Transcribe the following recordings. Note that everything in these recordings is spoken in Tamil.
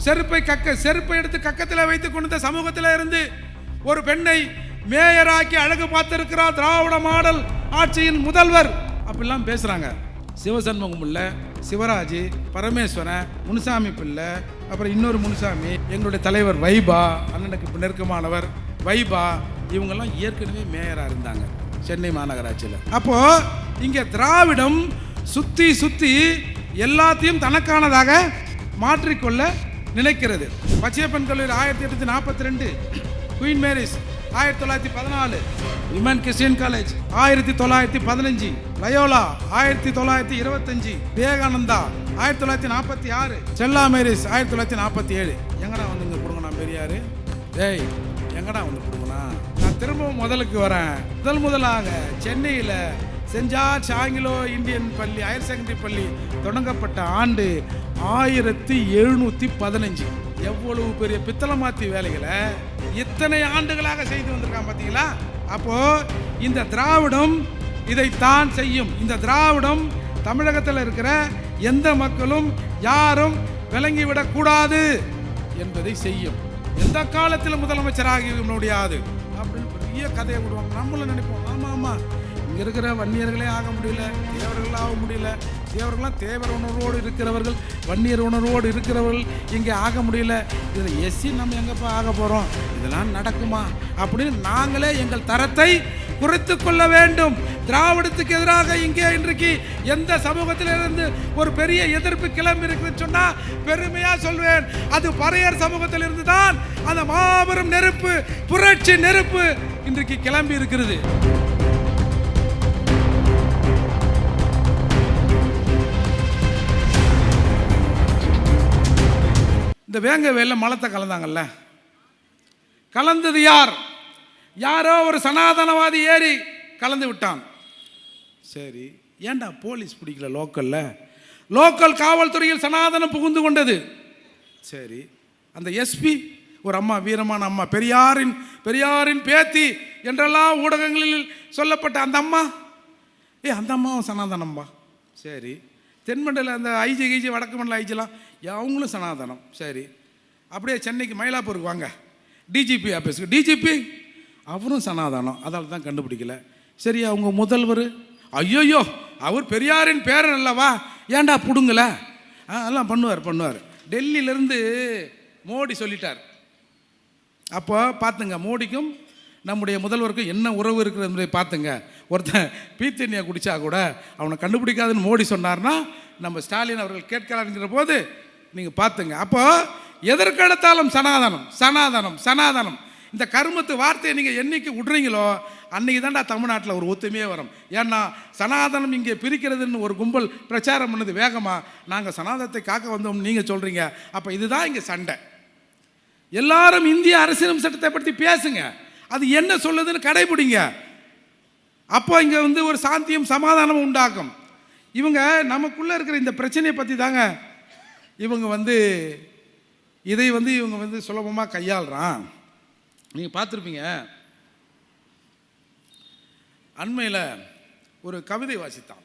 செருப்பை எடுத்து கக்கத்தில் வைத்துக் கொண்ட சமூகத்தில் இருந்து ஒரு பெண்ணை மேயராக்கி அழகு பார்த்திருக்கிறார் திராவிட மாடல் ஆட்சியின் முதல்வர் அப்படிலாம் பேசுறாங்க. சிவசண்முகம் இல்லை, சிவராஜ், பரமேஸ்வரன், முனுசாமி பிள்ளை, அப்புறம் இன்னொரு முனுசாமி, எங்களுடைய தலைவர் வைபா, அண்ணனுக்கு நெருக்கமானவர் வைபா, இவங்கெல்லாம் ஏற்கனவே மேயராக இருந்தாங்க சென்னை மாநகராட்சியில். அப்போ இங்கே திராவிடம் சுத்தி சுத்தி எல்லாத்தையும் தனக்கானதாக மாற்றிக்கொள்ள நினைக்கிறது. பச்சையப்பன் கல்லூரி 1842, queen Mary's 1914, women Christian college 1915, Loyola 1925, Vivekananda 1946, Stella Mary's 1947. எங்கடா வந்து இங்கே கொடுங்கண்ணா பெரியாரு? டேய் எங்கடா வந்து கொடுங்கண்ணா? நான் திரும்பவும் முதலுக்கு வரேன். முதலாக சென்னையில் சென்ட் ஜார்ஜ் ஆங்கிலோ இந்தியன் பள்ளி ஹையர் செகண்டரி பள்ளி தொடங்கப்பட்ட ஆண்டு 1715. எவ்வளவு பெரிய பித்தளமாத்தி வேலைகளை இத்தனை ஆண்டுகளாக செய்து வந்திருக்கான் பார்த்தீங்களா? அப்போ இந்த திராவிடம் இதைத்தான் செய்யும். இந்த திராவிடம் தமிழகத்தில் இருக்கிற எந்த மக்களும் யாரும் விளங்கிவிடக்கூடாது என்பதை செய்யும். எந்த காலத்தில் முதலமைச்சராக முடியாது அப்படின்னு பெரிய கதையை விடுவாங்க. நம்மளும் நினைப்போம், ஆமா ஆமா இங்க இருக்கிற வன்னியர்களே ஆக முடியல, தேவர்கள் ஆக முடியல, தேவர்கள்லாம் தேவர் உணர்வோடு இருக்கிறவர்கள், வன்னியர் உணர்வோடு இருக்கிறவர்கள் இங்கே ஆக முடியல, இதில் எஸ்சி நம்ம எங்கப்பா ஆக போகிறோம், இதெல்லாம் நடக்குமா அப்படின்னு நாங்களே எங்கள் தரத்தை குறைத்து கொள்ள வேண்டும். திராவிடத்துக்கு எதிராக இங்கே இன்றைக்கு எந்த சமூகத்திலிருந்து ஒரு பெரிய எதிர்ப்பு கிளம்பி இருக்குன்னு சொன்னா பெருமையா சொல்வேன், அது பறையர் சமூகத்தில் இருந்து தான் அந்த மாபெரும் நெருப்பு, புரட்சி நெருப்பு இன்றைக்கு கிளம்பி இருக்கிறது. இந்த வேங்க வேலை மலத்தை கலந்தாங்கல்ல, கலந்தது யார்? யாரோ ஒரு சனாதனவாதி ஏறி கலந்து விட்டான். சரி, ஏண்டா போலீஸ் பிடிக்கல? லோக்கல் காவல்துறையில் சனாதனம் புகுந்து கொண்டது. சரி, அந்த எஸ்பி ஒரு அம்மா, வீரமான அம்மா, பெரியாரின் பேத்தி என்றெல்லாம் ஊடகங்களில் சொல்லப்பட்ட அந்த அம்மா, அந்த அம்மாவும் சனாதனம்பா. சரி, தென்மண்டல அந்த ஐஜி வடக்கு மண்டல ஐஜிலாம் அவங்களும் சனாதனம். சரி, அப்படியே சென்னைக்கு மயிலாப்பூருக்கு வாங்க, டிஜிபி ஆஃபீஸுக்கு, டிஜிபி அவரும் சனாதனம், அதால் தான் கண்டுபிடிக்கல. சரி, அவங்க முதல்வர், ஐயோயோ அவர் பெரியாரின் பேரன் அல்லவா, ஏண்டா பிடுங்கல? அதெல்லாம் பண்ணுவார். டெல்லியிலேருந்து மோடி சொல்லிட்டார். அப்போ பார்த்துங்க, மோடிக்கும் நம்முடைய முதல்வருக்கும் என்ன உறவு இருக்கிறது என்பதை பார்த்துங்க. ஒருத்தன் பீத்தண்ணியை குடித்தா கூட அவனை கண்டுபிடிக்காதுன்னு மோடி சொன்னார்னா நம்ம ஸ்டாலின் அவர்கள் கேட்கலாங்கிற போது நீங்கள் பார்த்துங்க. அப்போ எதற்கெடுத்தாலும் சனாதனம் இந்த கருமத்து வார்த்தையை நீங்கள் என்னைக்கு விட்றீங்களோ அன்றைக்கி தான்டா தமிழ்நாட்டில் ஒரு ஒத்துமையே வரும். ஏன்னா சனாதனம் இங்கே பிரிக்கிறதுன்னு ஒரு கும்பல் பிரச்சாரம் பண்ணது வேகமாக, நாங்கள் சனாதனத்தை காக்க வந்தோம் நீங்கள் சொல்கிறீங்க. அப்போ இதுதான் இங்கே சண்டை. எல்லாரும் இந்திய அரசியல் சட்டத்தை பற்றி பேசுங்க, அது என்ன சொல்லுதுன்னு கடைபிடிங்க. அப்போ இங்கே வந்து ஒரு சாந்தியும் சமாதானமும் உண்டாகும். இவங்க நமக்குள்ளே இருக்கிற இந்த பிரச்சனையை பற்றி தாங்க இவங்க வந்து சுலபமாக கையாளுறான். நீங்கள் பார்த்துருப்பீங்க, அண்மையில் ஒரு கவிதை வாசித்தான்.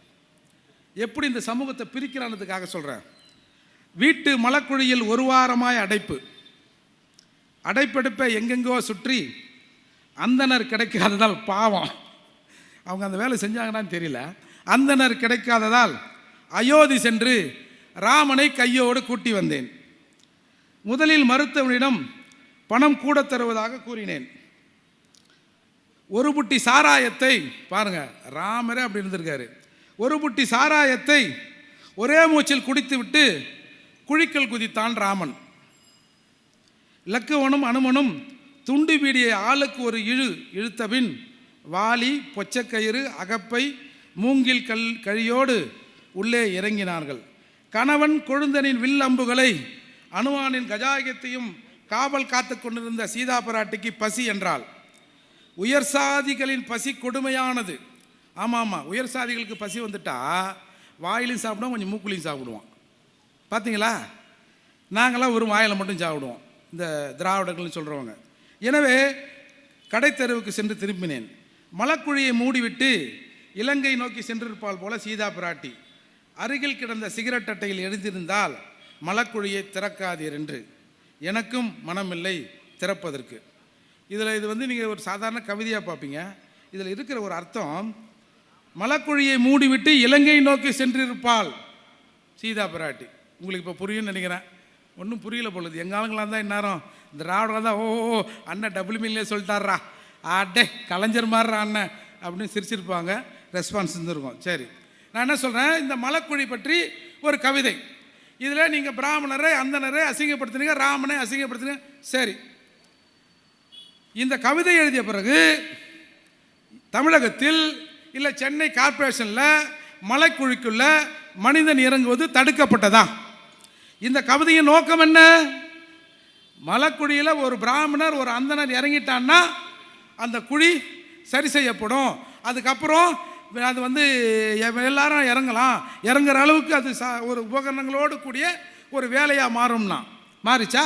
எப்படி இந்த சமூகத்தை பிரிக்கிறானதுக்காக சொல்கிறேன். வீட்டு மலக்குழியில் ஒரு வாரமாய் அடைப்பெடுப்பை எங்கெங்கோ சுற்றி அந்தனர் கிடைக்காததால் பாவம், அவங்க அந்த வேலை செஞ்சாங்கன்னு தெரியல, அந்தனர் கிடைக்காததால் அயோத்தி சென்று ராமனை கையோடு கூட்டி வந்தேன். முதலில் மருத்துவனிடம் பணம் கூட தருவதாக கூறினேன். ஒரு புட்டி சாராயத்தை பாருங்க, ராமரே அப்படி இருந்திருக்காரு. ஒரு புட்டி சாராயத்தை ஒரே மூச்சில் குடித்து விட்டு குழிக்கல் குதித்தான் ராமன். இலக்குவனும் அனுமனும் துண்டு பீடியை ஆளுக்கு ஒரு இழுத்தபின் வாளி, பொச்சக்கயிறு, அகப்பை, மூங்கில் கழியோடு உள்ளே இறங்கினார்கள். கணவன் கொழுந்தனின் வில் அம்புகளை, அனுமானின் கஜாயத்தையும் காவல் காத்து கொண்டிருந்த சீதா பிராட்டிக்கு பசி என்றாள். உயர் சாதிகளின் பசி கொடுமையானது. ஆமாம், உயர் சாதிகளுக்கு பசி வந்துட்டா வாயிலையும் சாப்பிடுவோம், கொஞ்சம் மூக்குலையும் சாப்பிடுவோம். பார்த்தீங்களா? நாங்களாம் ஒரு வாயில் மட்டும் சாப்பிடுவோம், இந்த திராவிடர்கள்னு சொல்கிறவங்க. எனவே கடைத்தெருவுக்கு சென்று திரும்பினேன். மலக்குழியை மூடிவிட்டு இலங்கை நோக்கி சென்றிருப்பாள் போல சீதா பிராட்டி. அருகில் கிடந்த சிகரெட் அட்டையில் எழுதியிருந்தால் மலக்குழியை திறக்காதீர் என்று. எனக்கும் மனமில்லை திறப்பதற்கு. இதில் இது வந்து நீங்கள் ஒரு சாதாரண கவிதையாக பார்ப்பீங்க. இதில் இருக்கிற ஒரு அர்த்தம், மலக்குழியை மூடிவிட்டு இலங்கை நோக்கி சென்றிருப்பாள் சீதா பிராட்டி. உங்களுக்கு இப்போ புரியும்னு நினைக்கிறேன். ஒன்றும் புரியல பொழுது. எங்கள் ஆளுங்களாம் தான் இந்நேரம் திராவிடம் தான், ஓ அண்ணன் டபுள் மீன்லேயே சொல்லிட்டாரா, ஆட்டே கலைஞர் மாறுறா அண்ணன் அப்படின்னு சிரிச்சிருப்பாங்க. ரெஸ்பான்ஸ் இருந்திருக்கும். சரி, நான் என்ன சொல்கிறேன், இந்த மலக்குழி பற்றி ஒரு கவிதை. இதில் நீங்கள் பிராமணரை அந்தனரை அசிங்கப்படுத்தினீங்க, ராமனை அசிங்கப்படுத்தினீங்க. சரி, இந்த கவிதை எழுதிய பிறகு தமிழகத்தில் இல்லை சென்னை கார்ப்பரேஷனில் மலைக்குழிக்குள்ள மனிதன் இறங்குவது தடுக்கப்பட்டதா? இந்த கவிதையின் நோக்கம் என்ன? மலைக்குழியில் ஒரு பிராமணர் ஒரு அந்தனர் இறங்கிட்டான்னா அந்த குழி சரி செய்யப்படும். அதுக்கப்புறம் அது வந்து எல்லாரும் இறங்கலாம், இறங்குற அளவுக்கு அது ஒரு உபகரணங்களோடு கூடிய ஒரு வேலையாக மாறும்னா மாறிச்சா?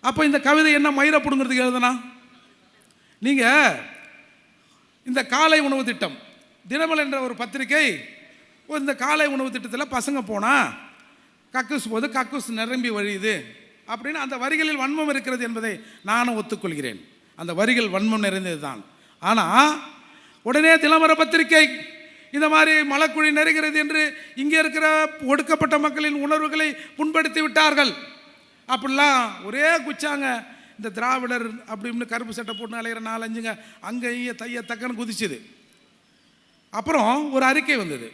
அப்போ இந்த கவிதை என்ன மயிரை பிடுங்கிறதுக்கு எழுதுனா? நீங்கள் இந்த காலை உணவு திட்டம் தினமல் என்ற ஒரு பத்திரிகை, இந்த காலை உணவு திட்டத்தில் பசங்க போனால் கக்கூஸ் போது கக்கூஸ் நிரம்பி வழியுது அப்படின்னு அந்த வரிகளில் வன்மம் இருக்கிறது என்பதை நானும் ஒத்துக்கொள்கிறேன். அந்த வரிகள் வன்மம் நிறைந்தது தான். ஆனால் உடனே தினமர பத்திரிகை இந்த மாதிரி மலக்குழி நிறைகிறது என்று இங்கே இருக்கிற ஒடுக்கப்பட்ட மக்களின் உணர்வுகளை புண்படுத்தி விட்டார்கள். அப்படிலாம் ஒரே குச்சாங்க. இந்த திராவிடர் அப்படின்னு கருப்பு சட்டை போட்டு அலைகிற 4-5ங்க அங்கே இங்கே தைய தக்கன்னு குதிச்சுது. அப்புறம் ஒரு அறிக்கை வந்தது,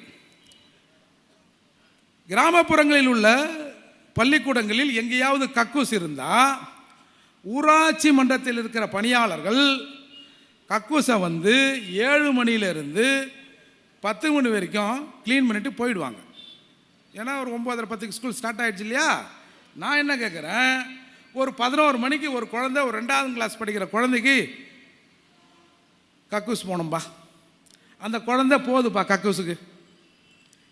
கிராமப்புறங்களில் உள்ள பள்ளிக்கூடங்களில் எங்கேயாவது கக்கூஸ் இருந்தால் ஊராட்சி மன்றத்தில் இருக்கிற பணியாளர்கள் கக்கூஸை வந்து 7 மணியிலிருந்து 10 மணி வரைக்கும் க்ளீன் பண்ணிட்டு போயிடுவாங்க. ஏன்னா ஒரு 9:30-10 ஸ்கூல் ஸ்டார்ட் ஆகிடுச்சு இல்லையா? நான் என்ன கேட்குறேன், ஒரு 11 மணிக்கு ஒரு குழந்தை, ஒரு 2ஆம் கிளாஸ் படிக்கிற குழந்தைக்கு கக்கூஸ் போனோம்பா, அந்த குழந்தை போகுதுப்பா கக்கூஸுக்கு,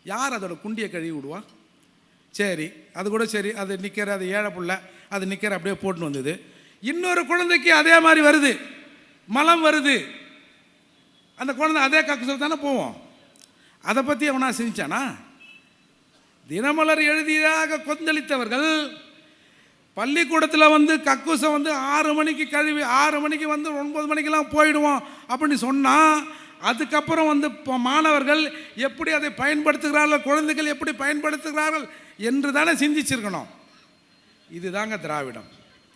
யார் அதோட குண்டியை கழுவி விடுவா? சரி, அது கூட சரி, அது நிற்கிற, அது ஏழை புள்ள, அது நிற்கிற அப்படியே போட்டுன்னு வந்தது. இன்னொரு குழந்தைக்கு அதே மாதிரி வருது, மலம் வருது, அந்த குழந்தை அதே கக்கூஸில் தானே போவோம். அதை பற்றி அவனா செஞ்சானா? தினமலர் எழுதியதாக கொந்தளித்தவர்கள் பள்ளிக்கூடத்தில் வந்து கக்கூஸை வந்து 6 மணிக்கு கழுவி 6 மணிக்கு வந்து 9 மணிக்கெல்லாம் போயிடுவோம் அப்படின்னு சொன்னால், அதுக்கப்புறம் வந்து மாணவர்கள் எப்படி அதை பயன்படுத்துகிறார்கள், குழந்தைகள் எப்படி பயன்படுத்துகிறார்கள் என்று தானே சிந்திச்சிருக்கணும். இதுதாங்க திராவிடம்,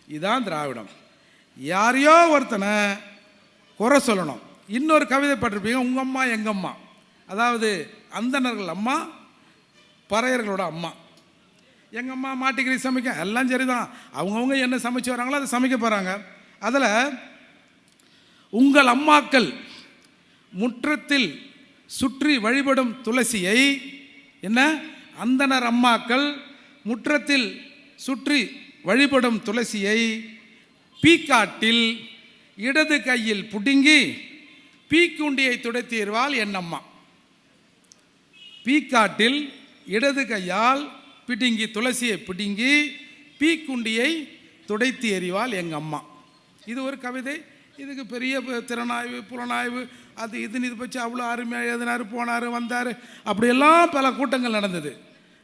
இதுதான் திராவிடம். யாரையோ ஒருத்தனை குறை சொல்லணும். இன்னொரு கவிதை பட்டிருப்பீங்க, உங்கள் அம்மா எங்கள் அம்மா, அதாவது அந்தணர்கள் அம்மா பறையர்களோட அம்மா. எங்கள் அம்மா மாட்டுக்கறி சமைக்க, எல்லாம் சரிதான், அவங்கவுங்க என்ன சமைச்சு வராங்களோ அதை சமைக்க போகிறாங்க. அதில் உங்கள் அம்மாக்கள் முற்றத்தில் சுற்றி வழிபடும் துளசியை, என்ன அந்தணர் அம்மாக்கள் முற்றத்தில் சுற்றி வழிபடும் துளசியை பீக்காட்டில் இடது கையில் புடுங்கி பீக்குண்டியை துடைத்தீர்வாள் என் அம்மா. பீக்காட்டில் இடது கையால் பிடுங்கி துளசியை பிடுங்கி பீக்குண்டியை துடைத்து எறிவாள் எங்கள் அம்மா. இது ஒரு கவிதை. இதுக்கு பெரிய திறனாய்வு புலனாய்வு அது இதுன்னு இது பற்றி அவ்வளோ அருமையாக எழுதினார், போனார், வந்தார், அப்படியெல்லாம் பல கூட்டங்கள் நடந்தது.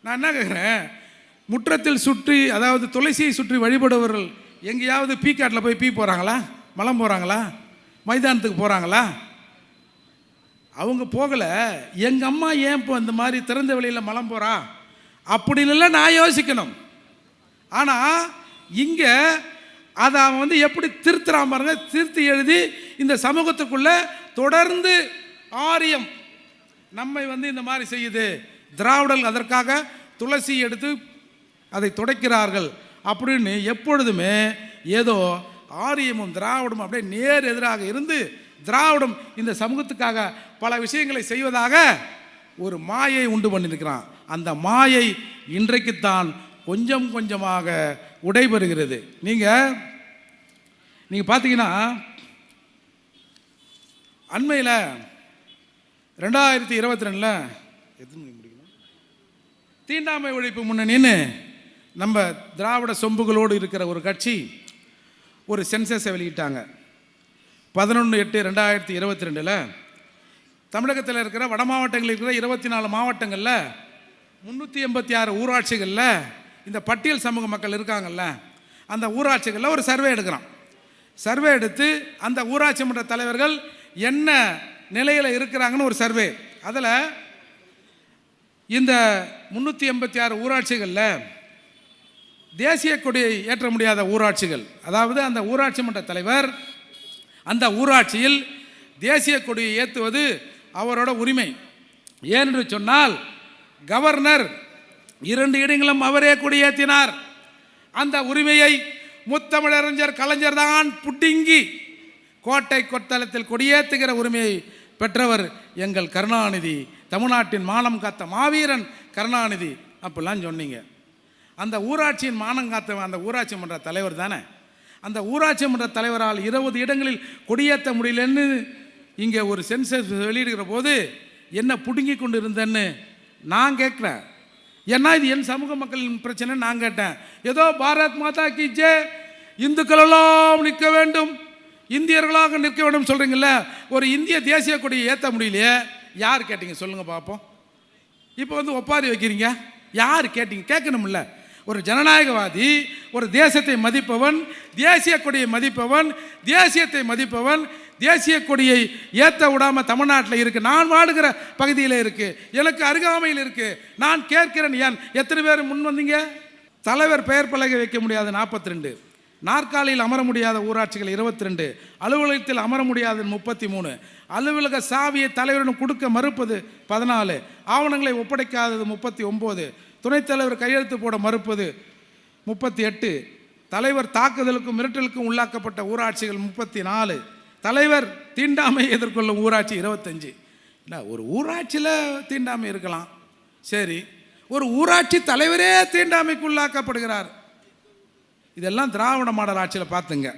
நான் என்ன கேட்குறேன், முற்றத்தில் சுற்றி, அதாவது துளசியை சுற்றி வழிபடுபவர்கள் எங்கேயாவது பீக்காட்டில் போய் போகிறாங்களா, மலம் போகிறாங்களா, மைதானத்துக்கு போகிறாங்களா? அவங்க போகலை. எங்கள் அம்மா ஏன் இப்போ இந்த மாதிரி திறந்த வெளியில் மலம் போகிறா அப்படின்னு நான் யோசிக்கணும். ஆனால் இங்கே அதை அவன் வந்து எப்படி திருத்துறான் பாருங்க. திருத்தி எழுதி இந்த சமூகத்துக்குள்ளே தொடர்ந்து ஆரியம் நம்மை வந்து இந்த மாதிரி செய்யுது, திராவிடர்கள் அதற்காக துளசி எடுத்து அதை துடைக்கிறார்கள் அப்படின்னு எப்பொழுதுமே ஏதோ ஆரியமும் திராவிடமும் அப்படியே நேர் எதிராக இருந்து திராவிடம் இந்த சமூகத்துக்காக பல விஷயங்களை செய்வதாக ஒரு மாயை உண்டு பண்ணியிருக்கிறான். அந்த மாயை இன்றைக்குத்தான் கொஞ்சம் கொஞ்சமாக உடைபெறுகிறது. நீங்கள் பார்த்தீங்கன்னா அண்மையில் 2022 தீண்டாமை ஒழிப்பு முன்னணின்னு நம்ம திராவிட சொம்புகளோடு இருக்கிற ஒரு கட்சி ஒரு சென்சஸை வெளியிட்டாங்க. 11/8/2022 தமிழகத்தில் இருக்கிற வட மாவட்டங்களில் இருக்கிற 24 மாவட்டங்களில் 386 ஊராட்சிகளில் இந்த பட்டியல் சமூக மக்கள் இருக்காங்கல்ல, அந்த ஊராட்சிகளில் ஒரு சர்வே எடுக்கிறான். சர்வே எடுத்து அந்த ஊராட்சி மன்ற தலைவர்கள் என்ன நிலையில் இருக்கிறாங்கன்னு ஒரு சர்வே. அதில் இந்த 386 ஊராட்சிகளில் தேசிய கொடியை ஏற்ற முடியாத ஊராட்சிகள், அதாவது அந்த ஊராட்சி மன்ற தலைவர் அந்த ஊராட்சியில் தேசிய கொடியை ஏற்றுவது அவரோட உரிமை. ஏனென்று சொன்னால் கவர்னர் 2 இடங்களும் அவரே கொடியேற்றினார். அந்த உரிமையை முத்தமிழறிஞர் கலைஞர் தான் புடுங்கி கோட்டை கொத்தளத்தில் கொடியேற்றுகிற உரிமையை பெற்றவர் எங்கள் கருணாநிதி, தமிழ்நாட்டின் மானம் காத்த மாவீரன் கருணாநிதி. அப்படிலாம் சொன்னீங்க. அந்த ஊராட்சியின் மானம் காத்த அந்த ஊராட்சி மன்ற தலைவர் தானே. அந்த ஊராட்சி மன்ற தலைவரால் 20 இடங்களில் கொடியேற்ற முடியலன்னு இங்கே ஒரு சென்சஸ் வெளியிடுகிற போது என்ன புடுங்கி கொண்டு இருந்தேன்னு நான் கேட்குறேன். ஏன்னா இது என் சமூக மக்களின் பிரச்சனை. நான் கேட்டேன், ஏதோ பாரத் மாதா கி ஜெய், இந்துக்களெல்லாம் நிற்க வேண்டும், இந்தியர்களாக நிற்க வேண்டும் சொல்கிறீங்கள, ஒரு இந்திய தேசிய கொடியை ஏற்ற முடியலையே. யார் கேட்டீங்க சொல்லுங்கள் பார்ப்போம். இப்போ வந்து ஒப்பாரி வைக்கிறீங்க. யார் கேட்டீங்க? கேட்கணும்ல. ஒரு ஜனநாயகவாதி, ஒரு தேசத்தை மதிப்பவன், தேசிய கொடியை மதிப்பவன், தேசியத்தை மதிப்பவன், தேசிய கொடியை ஏற்ற விடாமல் தமிழ்நாட்டில் இருக்குது. நான் வாடுகிற பகுதியில் இருக்குது, எனக்கு அருகாமையில் இருக்குது. நான் கேட்கிறேன், ஏன் எத்தனை பேர் முன் வந்தீங்க? தலைவர் பெயர் பலகை வைக்க முடியாத 42, நாற்காலியில் அமர முடியாத ஊராட்சிகள் 22, அலுவலகத்தில் அமர முடியாத 33, அலுவலக சாவியை தலைவரிடம் கொடுக்க மறுப்பது 14, ஆவணங்களை ஒப்படைக்காதது 39, துணைத் தலைவர் கையெழுத்து போட மறுப்பது 38, தலைவர் தாக்குதலுக்கும் மிரட்டலுக்கும் உள்ளாக்கப்பட்ட ஊராட்சிகள் 34, தலைவர் தீண்டாமை எதிர்கொள்ளும் ஊராட்சி 25. இல்லை, ஒரு ஊராட்சியில் தீண்டாமை இருக்கலாம், சரி, ஒரு ஊராட்சி தலைவரே தீண்டாமைக்கு உள்ளாக்கப்படுகிறார். இதெல்லாம் திராவிட மாடல் ஆட்சியில் பார்த்துங்க.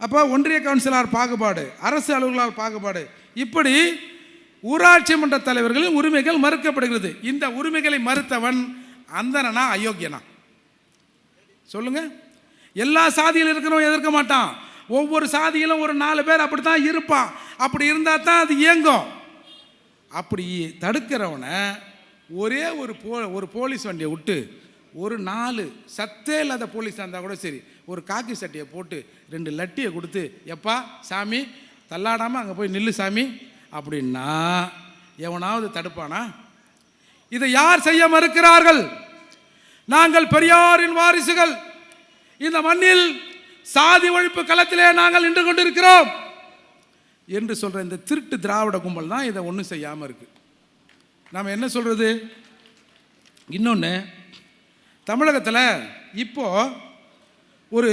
அப்போ ஒன்றிய கவுன்சிலர் பாகுபாடு, அரசு அலுவலர் பாகுபாடு, இப்படி ஊராட்சி மன்ற தலைவர்களின் உரிமைகள் மறுக்கப்படுகிறது. இந்த உரிமைகளை மறுத்தவன் அந்தனா அயோக்கியனா? சொல்லுங்க. எல்லா சாதியிலும் இருக்கிறவன் எதிர்க்க மாட்டான். ஒவ்வொரு சாதியிலும் ஒரு 4 பேர் அப்படி தான் இருப்பான். அப்படி இருந்தால் தான் அது இயங்கும். அப்படி தடுக்கிறவனை ஒரே ஒரு போலீஸ் வண்டியை விட்டு, ஒரு 4 சத்தே இல்லாத போலீஸாக இருந்தால் கூட சரி, ஒரு காக்கி சட்டையை போட்டு 2 லட்டியை கொடுத்து, எப்பா சாமி தள்ளாடாமல் அங்கே போய் நில்லு சாமி அப்படின்னா எவனாவது தடுப்பானா? இதை யார் செய்ய மறுக்கிறார்கள்? நாங்கள் பெரியாரின் வாரிசுகள். இந்த மண்ணில் சாதி ஒழிப்பு களத்திலே நாங்கள் நின்று கொண்டிருக்கிறோம் என்று சொல்கிற இந்த திருட்டு திராவிட கும்பல் தான் இதை ஒன்றும் செய்யாமல் இருக்கு. நாம் என்ன சொல்கிறது? இன்னொன்று, தமிழகத்தில் இப்போ ஒரு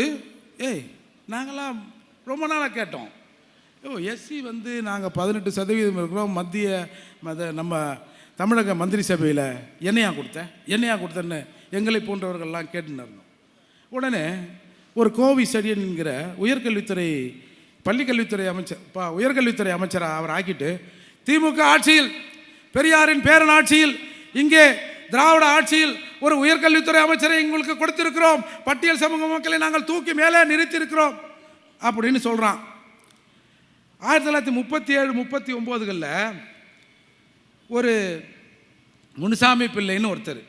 நாங்களாம் ரொம்ப நாளாக கேட்டோம், எஸ்சி வந்து நாங்கள் 18% இருக்கிறோம், மத்திய நம்ம தமிழக மந்திரி சபையில் என்னையா கொடுத்தேன்னு எங்களை போன்றவர்கள்லாம் கேட்டுன்னு இருந்தோம். உடனே ஒரு கோவி செடியன் என்கிற உயர்கல்வித்துறை அமைச்சராக அவர் ஆக்கிட்டு, திமுக ஆட்சியில், பெரியாரின் பேரன் ஆட்சியில், இங்கே திராவிட ஆட்சியில் ஒரு உயர்கல்வித்துறை அமைச்சரை எங்களுக்கு கொடுத்திருக்கிறோம், பட்டியல் சமூக மக்களை நாங்கள் தூக்கி மேலே நிறுத்தியிருக்கிறோம் அப்படின்னு சொல்கிறான். 1937, 39களில் ஒரு முனுசாமி பிள்ளைன்னு ஒருத்தர்,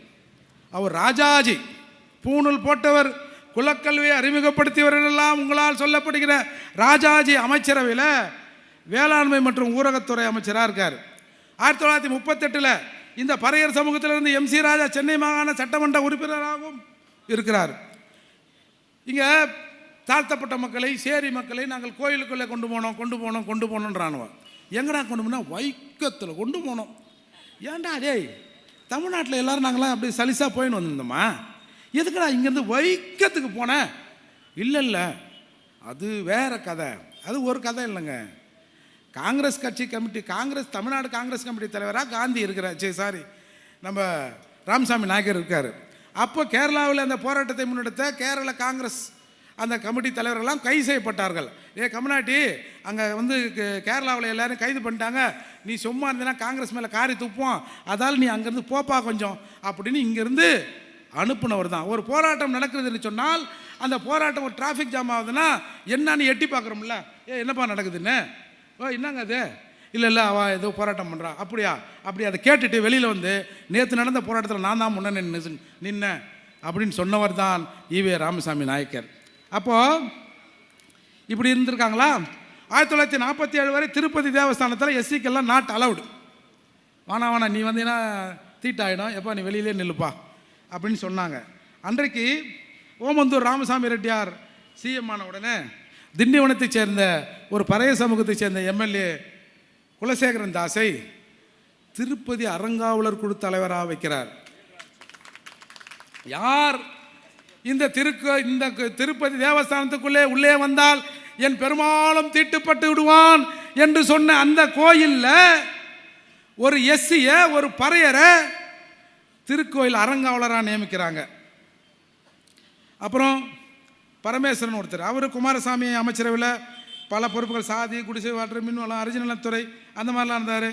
அவர் ராஜாஜி பூணூல் போட்டவர், குலக்கல்வியை அறிமுகப்படுத்தியவர்களெல்லாம் உங்களால் சொல்லப்படுகிற ராஜாஜி அமைச்சரவையில் வேளாண்மை மற்றும் ஊரகத்துறை அமைச்சராக இருக்கார். 1938 இந்த பறையர் சமூகத்திலிருந்து MC ராஜா சென்னை மாகாண சட்டமன்ற உறுப்பினராகவும் இருக்கிறார். இங்கே தாழ்த்தப்பட்ட மக்களை, சேரி மக்களை நாங்கள் கோயிலுக்குள்ளே கொண்டு போனோன்றானுவோம். எங்கடா கொண்டு போனோம்? வைக்கத்தில் கொண்டு போனோம். ஏன்டா டேய், தமிழ்நாட்டில் எல்லோரும் நாங்களாம் அப்படி சலிசாக போயின்னு வந்திருந்தோமா? எதுக்குடா இங்கேருந்து வைக்கத்துக்கு போனேன்? இல்லை, அது வேற கதை. அது ஒரு கதை இல்லைங்க. காங்கிரஸ் கட்சி கமிட்டி, தமிழ்நாடு காங்கிரஸ் கமிட்டி தலைவராக காந்தி இருக்கிறார், நம்ம ராமசாமி நாயக்கர் இருக்கார். அப்போ கேரளாவில் அந்த போராட்டத்தை முன்னெடுத்த கேரள காங்கிரஸ் அந்த கமிட்டி தலைவர்கள்லாம் கைது செய்யப்பட்டார்கள். கம்நாட்டி அங்கே வந்து கேரளாவில் எல்லாரும் கைது பண்ணிட்டாங்க, நீ சும்மா இருந்தீன்னா காங்கிரஸ் மேலே காரி துப்போம், அதால் நீ அங்கேருந்து போப்பா கொஞ்சம் அப்படின்னு இங்கேருந்து அனுப்புனவர் தான். ஒரு போராட்டம் நடக்குதுன்னு சொன்னால் அந்த போராட்டம் ஒரு டிராஃபிக் ஜாம் ஆகுதுன்னா என்னன்னு எட்டி பார்க்குறோம்ல, என்னப்பா நடக்குதுன்னு, என்னங்க அது, இல்லை அவள் ஏதோ போராட்டம் பண்ணுறா, அப்படி அதை கேட்டுட்டு வெளியில் வந்து நேற்று நடந்த போராட்டத்தில் நான் தான் முன்னே நின்னேன் அப்படின்னு சொன்னவர் தான் ஈவே ராமசாமி நாயக்கர். அப்போது இப்படி இருந்திருக்காங்களா? 1947 வரை திருப்பதி தேவஸ்தானத்தில் எஸ்சிக்கெல்லாம் நாட் அலவுடு. வேணா நீ வந்தீங்கன்னா தீட்டாயிடும், எப்போ நீ வெளியிலே நில்லுப்பா அப்படின்னு சொன்னாங்க. அன்றைக்கு ஓமந்தூர் ராமசாமி ரெட்டியார் சிஎம் ஆன உடனே திண்டிவனத்தை சேர்ந்த ஒரு பறைய சமூகத்தை சேர்ந்த எம்எல்ஏ குலசேகரன் தாஸை திருப்பதி அறங்காவலர் குழு தலைவராக வைக்கிறார். யார் இந்த திருப்பதி தேவஸ்தானத்துக்குள்ளே உள்ளே வந்தால் என் பெரும்பாலும் தீட்டுப்பட்டு விடுவான் என்று சொன்ன அந்த கோயிலில் ஒரு எஸ்சிய ஒரு பறையரை திருக்கோயில் அறங்காவலராக நியமிக்கிறாங்க. அப்புறம் பரமேஸ்வரன் ஒருத்தர், அவர் குமாரசாமி அமைச்சரவையில் பல பொறுப்புகள், சாதி, குடிசை வாட்டர், மின்வளம், அரிஜினல்துறை அந்த மாதிரிலாம் இருந்தார்.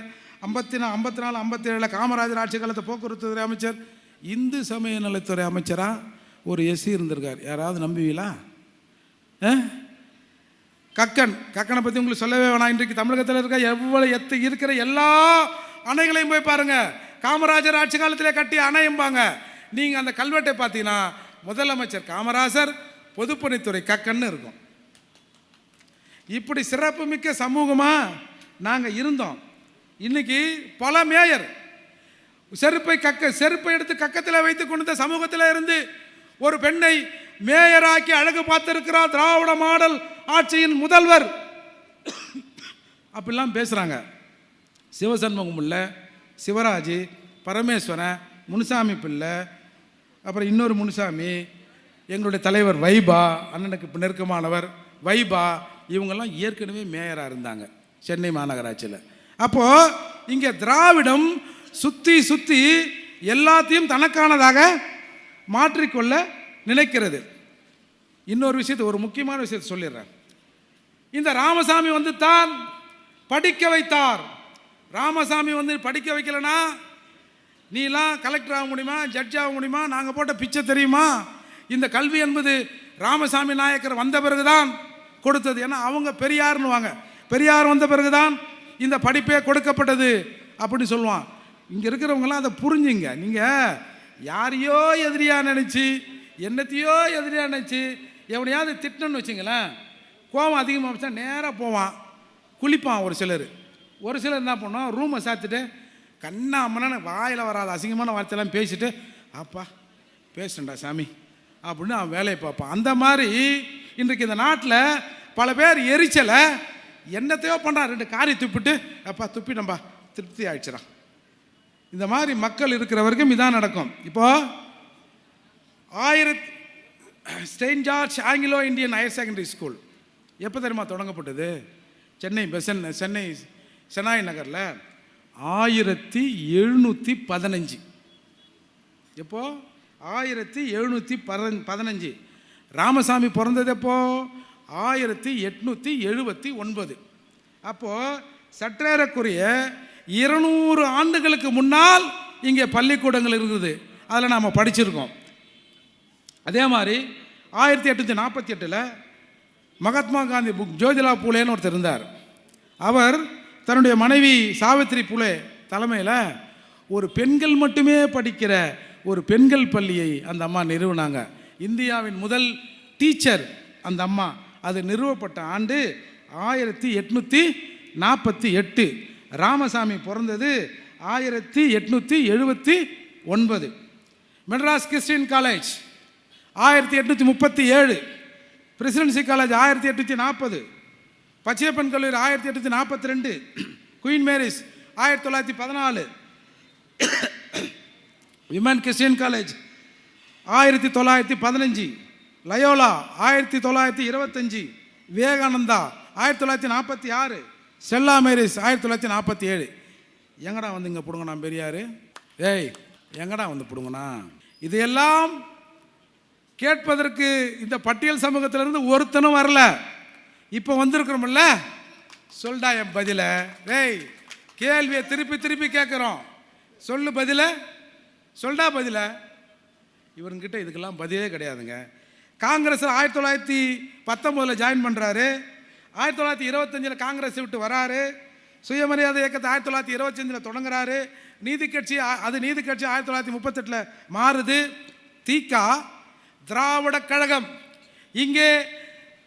54 57 காமராஜர் ஆட்சி காலத்தை போக்குவரத்து துறை அமைச்சர், இந்து சமய நலத்துறை அமைச்சராக ஒரு எஸ்சி இருந்திருக்கார். யாராவது நம்புவீங்களா? கக்கனை பற்றி உங்களுக்கு சொல்லவே வேணாம். இன்றைக்கு தமிழகத்தில் இருக்க இருக்கிற எல்லா அணைகளையும் போய் பாருங்க, காமராஜர் ஆட்சி காலத்தில் கட்டிய அணையும்பாங்க. நீங்கள் அந்த கல்வெட்டை பார்த்தீங்கன்னா முதலமைச்சர் காமராஜர், பொதுப்பணித்துறை கக்கன்னு இருக்கும். இப்படி சிறப்புமிக்க சமூகமாக நாங்கள் இருந்தோம். இன்னைக்கு பல மேயர் செருப்பை எடுத்து கக்கத்தில் வைத்து கொண்டு சமூகத்தில் இருந்து ஒரு பெண்ணை மேயராக்கி அழகு பார்த்திருக்கிறார் திராவிட மாடல் ஆட்சியின் முதல்வர். அப்படிலாம் பேசுகிறாங்க. சிவசண்முகம் பிள்ளை, சிவராஜ், பரமேஸ்வரன், முனுசாமி பிள்ளை, அப்புறம் இன்னொரு முனுசாமி, எங்களுடைய தலைவர் வைபா, அண்ணனுக்கு இப்போ நெருக்கமானவர் வைபா, இவங்கெல்லாம் ஏற்கனவே மேயராக இருந்தாங்க சென்னை மாநகராட்சியில். அப்போது இங்கே திராவிடம் சுற்றி எல்லாத்தையும் தனக்கானதாக மாற்றிக்கொள்ள நினைக்கிறது. இன்னொரு விஷயத்தை, ஒரு முக்கியமான விஷயத்தை சொல்லிடுறேன். இந்த ராமசாமி வந்து தான் படிக்க வைத்தார். ராமசாமி வந்து படிக்க வைக்கலனா நீலாம் கலெக்டர் ஆக முடியுமா, ஜட்ஜ் ஆக முடியுமா? நாங்கள் போட்ட பிச்சை தெரியுமா? இந்த கல்வி என்பது ராமசாமி நாயக்கர் வந்த பிறகுதான் கொடுத்தது. ஏன்னா அவங்க பெரியார்னுவாங்க, பெரியார் வந்த பிறகுதான் இந்த படிப்பே கொடுக்கப்பட்டது அப்படின்னு சொல்லுவான். இங்கே இருக்கிறவங்களாம் அதை புரிஞ்சுங்க. நீங்கள் யாரையோ எதிரியாக நினச்சி, என்னத்தையோ எதிரியாக நினச்சி எவனையாவது திட்டணும்னு வச்சுங்களேன், கோவம் அதிகமாக வச்சா நேராக போவான், குளிப்பான். ஒரு சிலர் என்ன பண்ணோம், ரூமை சாத்திட்டு கண்ணாமன்னு வாயில் வராத அசிங்கமான வார்த்தையெல்லாம் பேசிட்டு, அப்பா பேசுண்டா சாமி அப்படின்னு அவன் வேலையை பார்ப்பான். அந்த மாதிரி இன்றைக்கு இந்த நாட்டில் பல பேர் எரிச்சலை என்னத்தையோ பண்ணுறான். 2 காரி துப்பிட்டு, அப்பா துப்பிட்டம்பா திருப்தி ஆயிடுச்சுறான். இந்த மாதிரி மக்கள் இருக்கிற வரைக்கும் இதான் நடக்கும். இப்போது Saint George Anglo Indian higher secondary school எப்போ தெரியுமா தொடங்கப்பட்டது? சென்னை செனாய் நகரில் 1715. எப்போ? 1715. ராமசாமி பிறந்தது எப்போ? 1879. அப்போது சற்றேறக்குரிய 200 ஆண்டுகளுக்கு முன்னால் இங்கே பள்ளிக்கூடங்கள் இருக்குது. அதில் நாம் படிச்சிருக்கோம். அதே மாதிரி 1848 மகாத்மா காந்தி ஜோதிலா பூலேன்னு ஒருத்தர் இருந்தார். அவர் தன்னுடைய மனைவி சாவித்திரி பூலே தலைமையில் ஒரு பெண்கள் மட்டுமே படிக்கிற ஒரு பெண்கள் பள்ளியை அந்த அம்மா நிறுவினாங்க. இந்தியாவின் முதல் டீச்சர் அந்த அம்மா. அது நிறுவப்பட்ட ஆண்டு 1848. ராமசாமி பிறந்தது 1879. Madras Christian college 1837. Presidency college 1840. Pachaiyappan கல்லூரி 1842. Queen Mary's 1914. Women Christian college 1915. Loyola 1925. Vivekananda 1946. Stella Mary's 1947. எங்கடா வந்து இங்கே பிடுங்கண்ணா பெரியார்? எங்கடா வந்து பிடுங்கண்ணா? இதையெல்லாம் கேட்பதற்கு இந்த பட்டியல் சமூகத்திலிருந்து ஒருத்தனும் வரல. இப்போ வந்திருக்கிறோம்ல, சொல்டா என் பதில. கேள்வியை திருப்பி கேட்குறோம், சொல்லு பதில, சொல்டா பதில. இவருங்கிட்ட இதுக்கெல்லாம் பதிலே கிடையாதுங்க. காங்கிரஸ் 1919 ஜாயின் பண்ணுறாரு. 1925 காங்கிரஸ் விட்டு வராரு. சுயமரியாதை இயக்கத்தை 1925 தொடங்குறாரு. நீதி கட்சி 1938 மாறுது. திகா திராவிட கழகம் இங்கே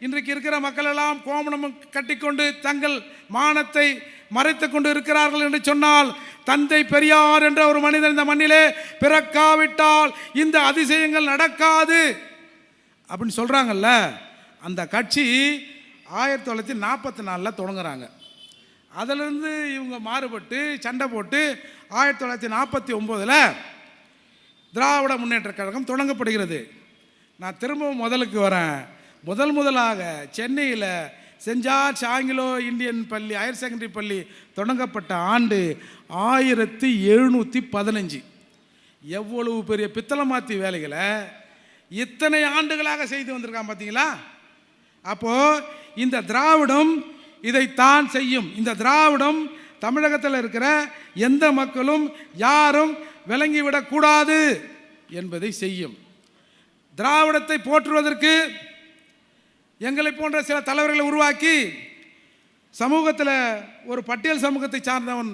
இன்றைக்கு இருக்கிற மக்கள் எல்லாம் கோமணம் கட்டிக்கொண்டு தங்கள் மானத்தை மறைத்து கொண்டு இருக்கிறார்கள் என்று சொன்னால், தந்தை பெரியார் என்ற ஒரு மனிதன் இந்த மண்ணிலே பிறக்காவிட்டால் இந்த அதிசயங்கள் நடக்காது அப்படின்னு சொல்றாங்கல்ல. அந்த கட்சி 1944 தொடங்குறாங்க. அதிலிருந்து இவங்க மாறுபட்டு சண்டை போட்டு 1949 திராவிட முன்னேற்ற கழகம் தொடங்கப்படுகிறது. நான் திரும்பவும் முதலுக்கு வரேன். முதலாக சென்னையில் சென்ட் ஜார்ஜ் ஆங்கிலோ இந்தியன் பள்ளி ஹையர் செகண்டரி பள்ளி தொடங்கப்பட்ட ஆண்டு 1715. எவ்வளவு பெரிய பித்தளமாத்தி வேலைகளை இத்தனை ஆண்டுகளாக செய்து வந்திருக்கான் பார்த்தீங்களா. அப்போது இந்த திராவிடம் இதைத்தான் செய்யும். இந்த திராவிடம் தமிழகத்தில் இருக்கிற எந்த மக்களும் யாரும் விளங்கிவிடக்கூடாது என்பதை செய்யும். திராவிடத்தை போற்றுவதற்கு எங்களை போன்ற சில தலைவர்களை உருவாக்கி சமூகத்தில் ஒரு பட்டியல் சமூகத்தை சார்ந்தவன்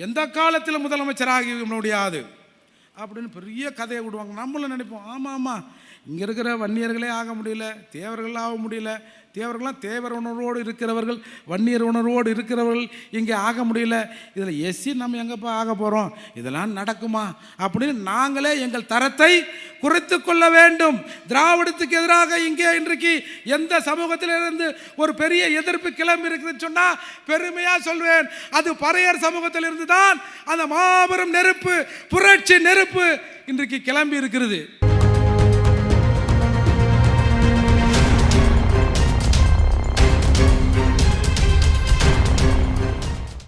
எந்த காலத்தில் முதலமைச்சராக முடியாது அப்படின்னு பெரிய கதையை விடுவாங்க. நம்மளும் நினைப்போம், ஆமாம் ஆமாம், இங்கே இருக்கிற வன்னியர்களே ஆக முடியல, தேவர்கள் ஆக முடியல, தேவர்கள்லாம் தேவர் உணர்வோடு இருக்கிறவர்கள், வன்னியர் உணர்வோடு இருக்கிறவர்கள் இங்கே ஆக முடியல, இதில் எஸ்சி நம்ம எங்கப்பா ஆக போகிறோம், இதெல்லாம் நடக்குமா அப்படின்னு நாங்களே எங்கள் தரத்தை குறைத்து கொள்ள வேண்டும். திராவிடத்துக்கு எதிராக இங்கே இன்றைக்கு எந்த சமூகத்திலிருந்து ஒரு பெரிய எதிர்ப்பு கிளம்பி இருக்குதுன்னு சொன்னால் பெருமையாக சொல்வேன், அது பறையர் சமூகத்திலிருந்து தான் அந்த மாபெரும் நெருப்பு, புரட்சி நெருப்பு இன்றைக்கு கிளம்பி இருக்கிறது.